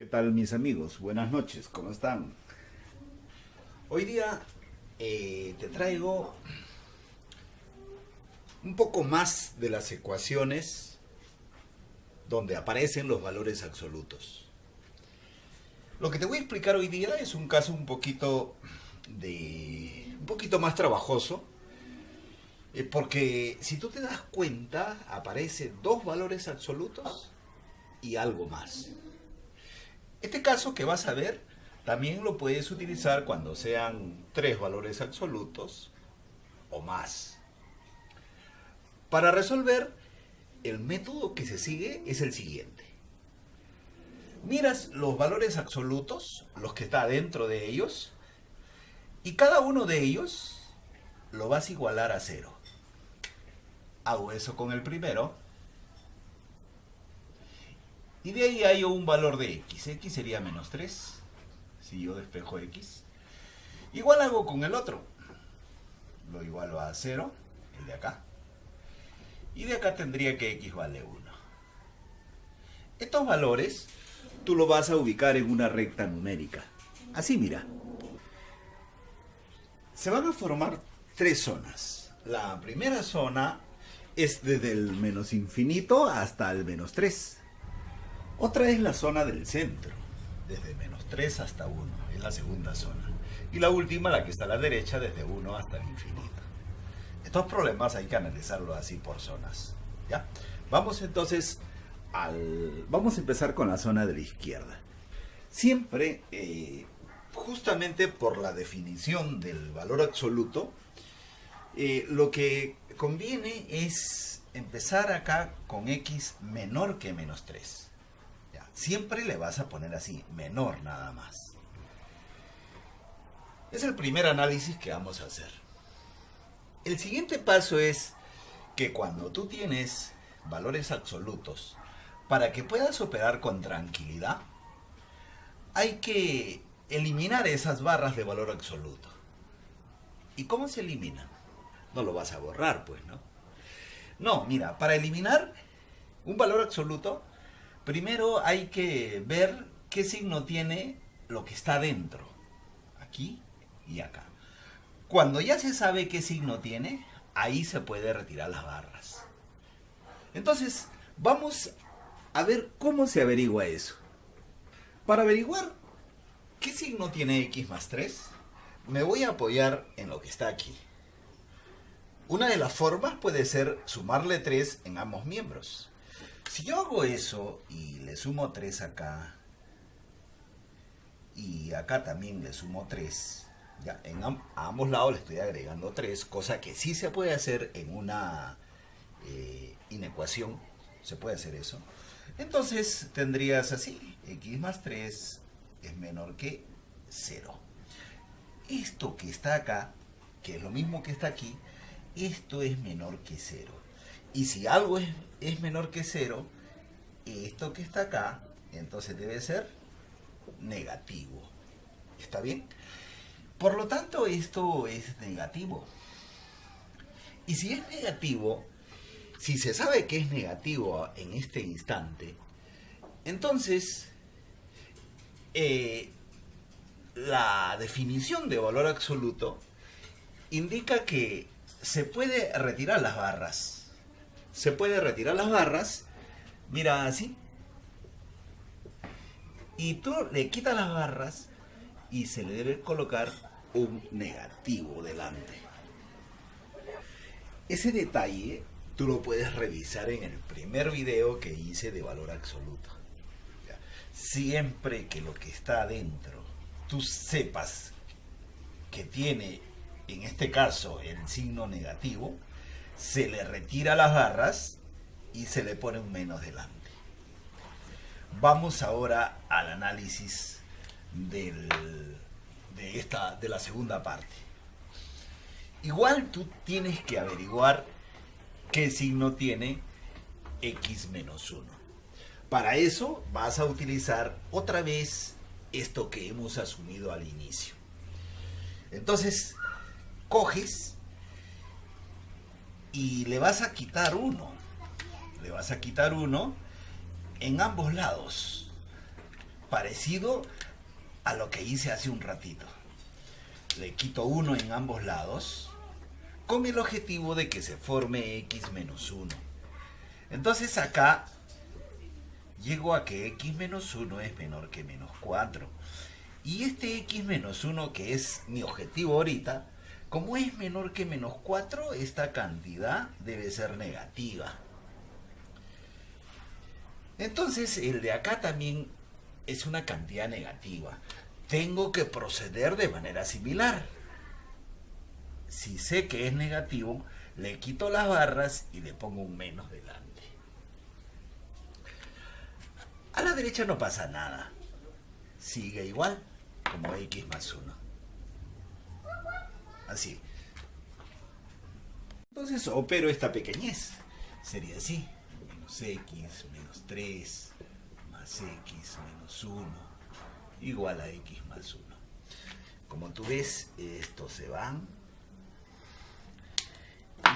¿Qué tal mis amigos? Buenas noches, ¿cómo están? Hoy día te traigo un poco más de las ecuaciones donde aparecen los valores absolutos. Lo que te voy a explicar hoy día es un caso un poquito más trabajoso, porque si tú te das cuenta aparecen dos valores absolutos y algo más. Este caso que vas a ver también lo puedes utilizar cuando sean tres valores absolutos o más. Para resolver, el método que se sigue es el siguiente. Miras los valores absolutos, los que está dentro de ellos, y cada uno de ellos lo vas a igualar a cero. Hago eso con el primero, y de ahí hay un valor de x. X sería menos 3, si yo despejo x. Igual hago con el otro. Lo igualo a 0, el de acá. Y de acá tendría que x vale 1. Estos valores tú los vas a ubicar en una recta numérica. Así mira. Se van a formar tres zonas. La primera zona es desde el menos infinito hasta el menos 3. Otra es la zona del centro, desde menos 3 hasta 1, es la segunda zona. Y la última, la que está a la derecha, desde 1 hasta el infinito. Estos problemas hay que analizarlos así por zonas. ¿Ya? Vamos entonces Vamos a empezar con la zona de la izquierda. Siempre, justamente por la definición del valor absoluto, lo que conviene es empezar acá con x menor que menos 3. Siempre le vas a poner así, menor nada más. Es el primer análisis que vamos a hacer. El siguiente paso es que cuando tú tienes valores absolutos, para que puedas operar con tranquilidad, hay que eliminar esas barras de valor absoluto. ¿Y cómo se eliminan? No lo vas a borrar, pues, ¿no? No, mira, para eliminar un valor absoluto, primero hay que ver qué signo tiene lo que está dentro, aquí y acá. Cuando ya se sabe qué signo tiene, ahí se puede retirar las barras. Entonces, vamos a ver cómo se averigua eso. Para averiguar qué signo tiene x más 3, me voy a apoyar en lo que está aquí. Una de las formas puede ser sumarle 3 en ambos miembros. Si yo hago eso y le sumo 3 acá, y acá también le sumo 3, ya, a ambos lados le estoy agregando 3, cosa que sí se puede hacer en una inecuación, se puede hacer eso. Entonces tendrías así, x más 3 es menor que 0. Esto que está acá, que es lo mismo que está aquí, esto es menor que 0. Y si algo es menor que 0, esto que está acá, entonces debe ser negativo. ¿Está bien? Por lo tanto, esto es negativo. Y si es negativo, si se sabe que es negativo en este instante, entonces la definición de valor absoluto indica que se puede retirar las barras. Se puede retirar las barras, mira así, y tú le quitas las barras y se le debe colocar un negativo delante. Ese detalle tú lo puedes revisar en el primer video que hice de valor absoluto. Siempre que lo que está adentro tú sepas que tiene, en este caso, el signo negativo, se le retira las barras y se le pone un menos delante. Vamos ahora al análisis de la segunda parte. Igual tú tienes que averiguar qué signo tiene x menos 1. Para eso vas a utilizar otra vez esto que hemos asumido al inicio. Entonces, coges y le vas a quitar 1. Le vas a quitar 1 en ambos lados. parecido a lo que hice hace un ratito. Le quito 1 en ambos lados con el objetivo de que se forme x menos 1. Entonces acá llego a que x menos 1 es menor que menos 4. Y este x menos 1, que es mi objetivo ahorita, como es menor que menos 4, esta cantidad debe ser negativa. Entonces el de acá también es una cantidad negativa. Tengo que proceder de manera similar. Si sé que es negativo, le quito las barras y le pongo un menos delante. A la derecha no pasa nada. Sigue igual, como x más 1. Así. Entonces opero esta pequeñez. Sería así. Menos x menos 3 más x menos 1 igual a x más 1. Como tú ves, estos se van.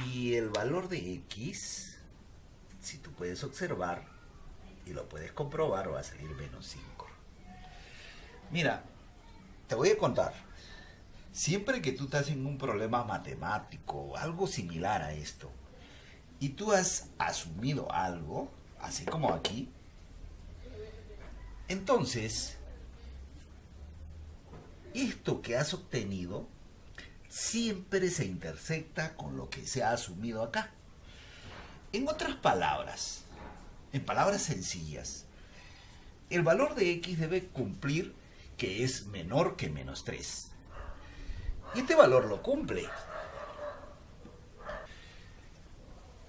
Y el valor de x, si tú puedes observar y lo puedes comprobar, va a salir menos 5. Mira, te voy a contar. Siempre que tú estás en un problema matemático o algo similar a esto, y tú has asumido algo, así como aquí, entonces, esto que has obtenido siempre se intersecta con lo que se ha asumido acá. En otras palabras, en palabras sencillas, el valor de x debe cumplir que es menor que menos 3. Y este valor lo cumple.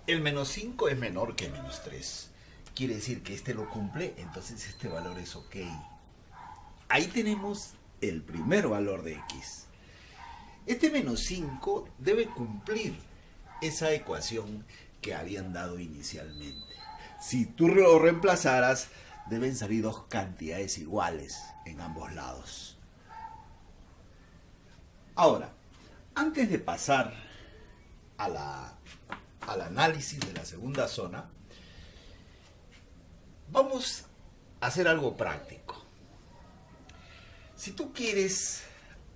El menos 5 es menor que menos 3. Quiere decir que este lo cumple, entonces este valor es ok. Ahí tenemos el primer valor de x. Este menos 5 debe cumplir esa ecuación que habían dado inicialmente. Si tú lo reemplazaras, deben salir dos cantidades iguales en ambos lados. Ahora, antes de pasar al análisis de la segunda zona, vamos a hacer algo práctico. Si tú quieres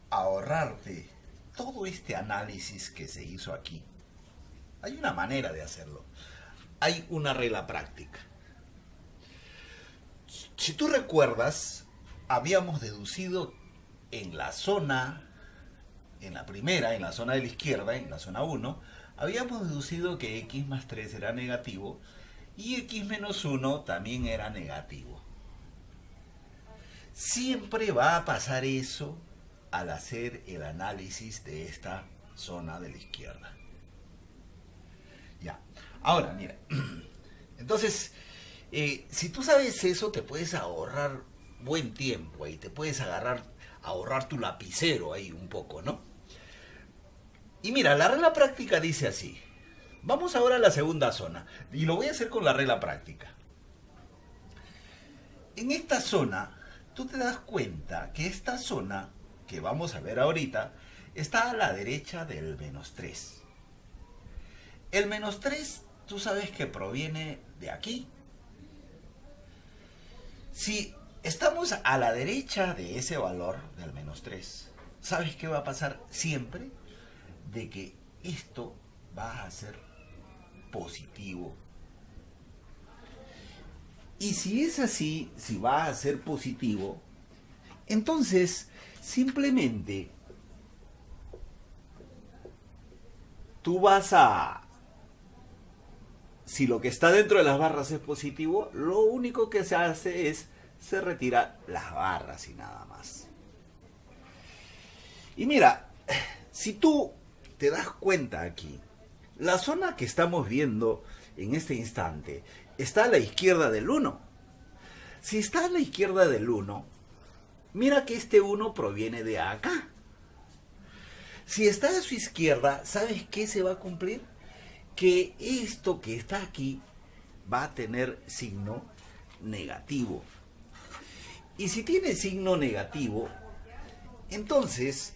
ahorrarte todo este análisis que se hizo aquí, hay una manera de hacerlo. Hay una regla práctica. Si tú recuerdas, habíamos deducido en la zona, en la primera, en la zona de la izquierda, en la zona 1, habíamos deducido que x más 3 era negativo y x menos 1 también era negativo. Siempre va a pasar eso al hacer el análisis de esta zona de la izquierda. Ya, ahora mira, entonces, si tú sabes eso, te puedes ahorrar buen tiempo ahí, te puedes ahorrar tu lapicero ahí un poco, ¿no? Y mira, la regla práctica dice así. Vamos ahora a la segunda zona, y lo voy a hacer con la regla práctica. En esta zona, tú te das cuenta que esta zona, que vamos a ver ahorita, está a la derecha del menos 3. El menos 3, tú sabes que proviene de aquí. Si estamos a la derecha de ese valor del menos 3, ¿sabes qué va a pasar siempre? De que esto va a ser positivo. Y si es así, si va a ser positivo, entonces simplemente tú vas a... Si lo que está dentro de las barras es positivo, lo único que se hace es se retira las barras y nada más. Y mira, si tú te das cuenta aquí, la zona que estamos viendo en este instante está a la izquierda del 1. Si está a la izquierda del 1, mira que este 1 proviene de acá. Si está a su izquierda, ¿sabes qué se va a cumplir? Que esto que está aquí va a tener signo negativo. Y si tiene signo negativo, entonces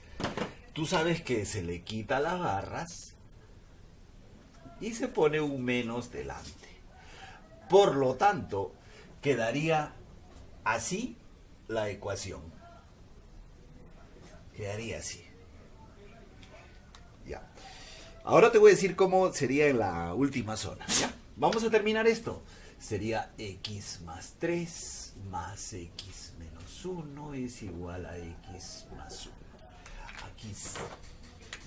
tú sabes que se le quita las barras y se pone un menos delante. Por lo tanto, quedaría así la ecuación. Quedaría así. Ya. Ahora te voy a decir cómo sería en la última zona. ¿Ya? Vamos a terminar esto. Sería x más 3 más x menos 1 es igual a x más 1. Aquí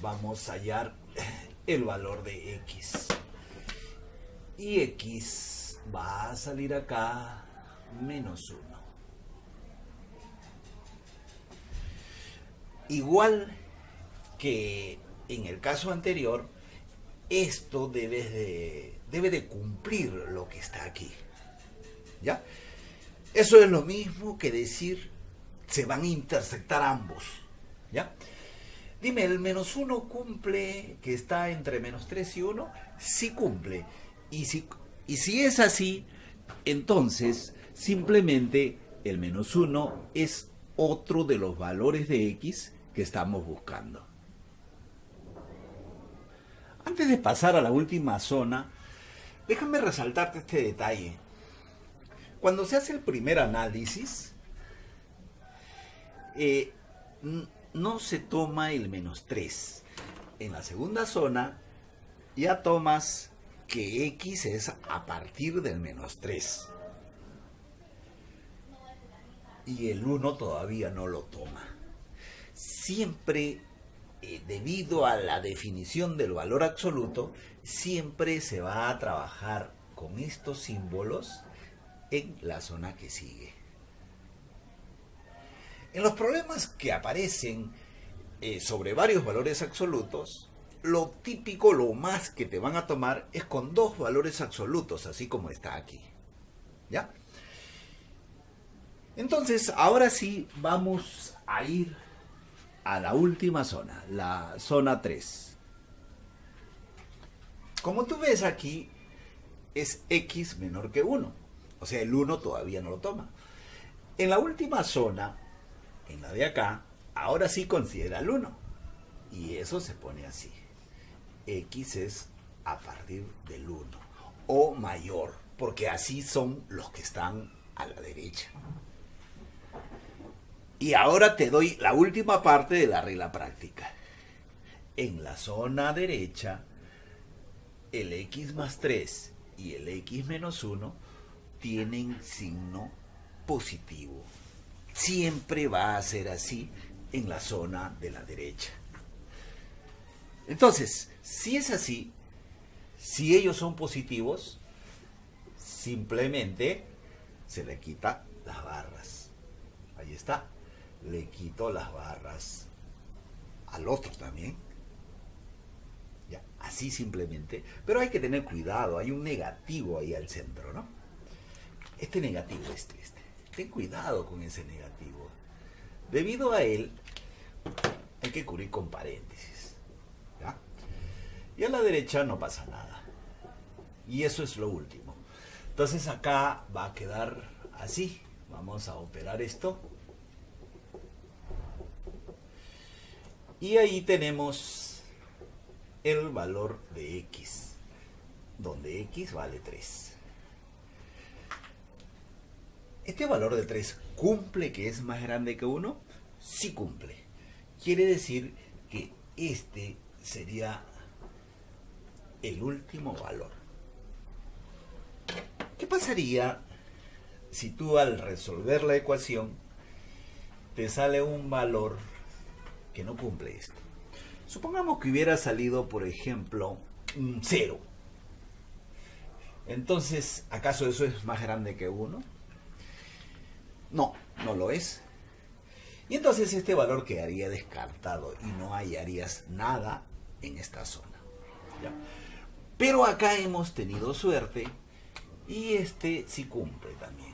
vamos a hallar el valor de x. Y x va a salir acá menos 1. Igual que en el caso anterior, esto debe de cumplir lo que está aquí. ¿Ya? Eso es lo mismo que decir se van a intersectar ambos. ¿Ya? Dime, ¿el menos 1 cumple que está entre menos 3 y 1? Sí cumple. Y si es así, entonces simplemente el menos 1 es otro de los valores de x que estamos buscando. Antes de pasar a la última zona, déjame resaltarte este detalle. Cuando se hace el primer análisis, no se toma el menos 3. En la segunda zona, ya tomas que x es a partir del menos 3. Y el 1 todavía no lo toma. Siempre, debido a la definición del valor absoluto, siempre se va a trabajar con estos símbolos en la zona que sigue. En los problemas que aparecen sobre varios valores absolutos, lo típico, lo más que te van a tomar es con dos valores absolutos, así como está aquí. ¿Ya? Entonces, ahora sí vamos a ir a la última zona, la zona 3. Como tú ves aquí, es x menor que 1. O sea, el 1 todavía no lo toma. En la última zona, en la de acá, ahora sí considera el 1. Y eso se pone así. X es a partir del 1. O mayor, porque así son los que están a la derecha. Y ahora te doy la última parte de la regla práctica. En la zona derecha, el x más 3 y el x menos 1 tienen signo positivo. Siempre va a ser así en la zona de la derecha. Entonces, si es así, si ellos son positivos, simplemente se le quita las barras. Ahí está. Le quito las barras al otro también. Ya, así simplemente. Pero hay que tener cuidado, hay un negativo ahí al centro, ¿no? Este negativo, este. Ten cuidado con ese negativo. Debido a él, hay que cubrir con paréntesis. ¿Ya? Y a la derecha no pasa nada. Y eso es lo último. Entonces acá va a quedar así. Vamos a operar esto. Y ahí tenemos el valor de x, donde x vale 3. ¿Este valor de 3 cumple que es más grande que 1? Sí cumple. Quiere decir que este sería el último valor. ¿Qué pasaría si tú al resolver la ecuación te sale un valor que no cumple esto? Supongamos que hubiera salido, por ejemplo, un 0. Entonces, ¿acaso eso es más grande que 1? No, no lo es. Y entonces este valor quedaría descartado y no hallarías nada en esta zona. ¿Ya? Pero acá hemos tenido suerte y este sí cumple también.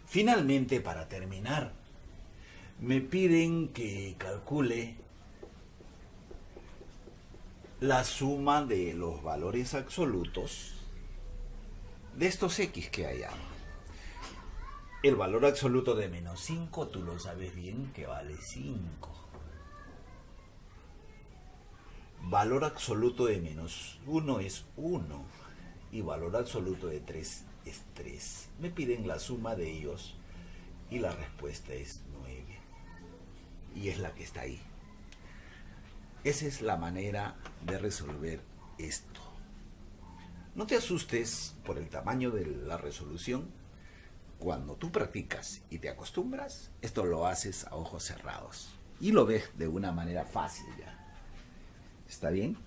Finalmente, para terminar, me piden que calcule la suma de los valores absolutos de estos x que hay. El valor absoluto de menos 5, tú lo sabes bien que vale 5. Valor absoluto de menos 1 es 1. Y valor absoluto de 3 es 3. Me piden la suma de ellos Y la respuesta es 9. Y es la que está ahí. Esa es la manera de resolver esto. No te asustes por el tamaño de la resolución. Cuando tú practicas y te acostumbras, esto lo haces a ojos cerrados. Y lo ves de una manera fácil ya. ¿Está bien?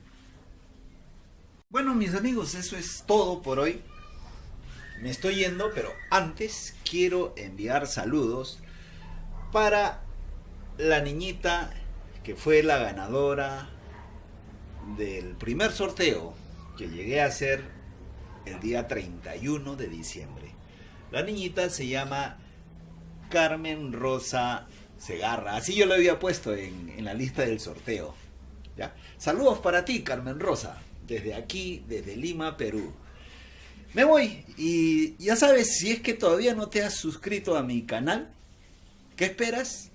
Bueno, mis amigos, eso es todo por hoy. Me estoy yendo, pero antes quiero enviar saludos para la niñita que fue la ganadora del primer sorteo que llegué a hacer el día 31 de diciembre. La niñita se llama Carmen Rosa Segarra. Así yo lo había puesto en la lista del sorteo. ¿Ya? Saludos para ti, Carmen Rosa, desde aquí, desde Lima, Perú. Me voy y ya sabes, si es que todavía no te has suscrito a mi canal, ¿qué esperas?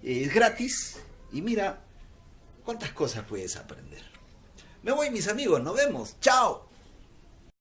Es gratis y mira cuántas cosas puedes aprender. Me voy, mis amigos, nos vemos. ¡Chao!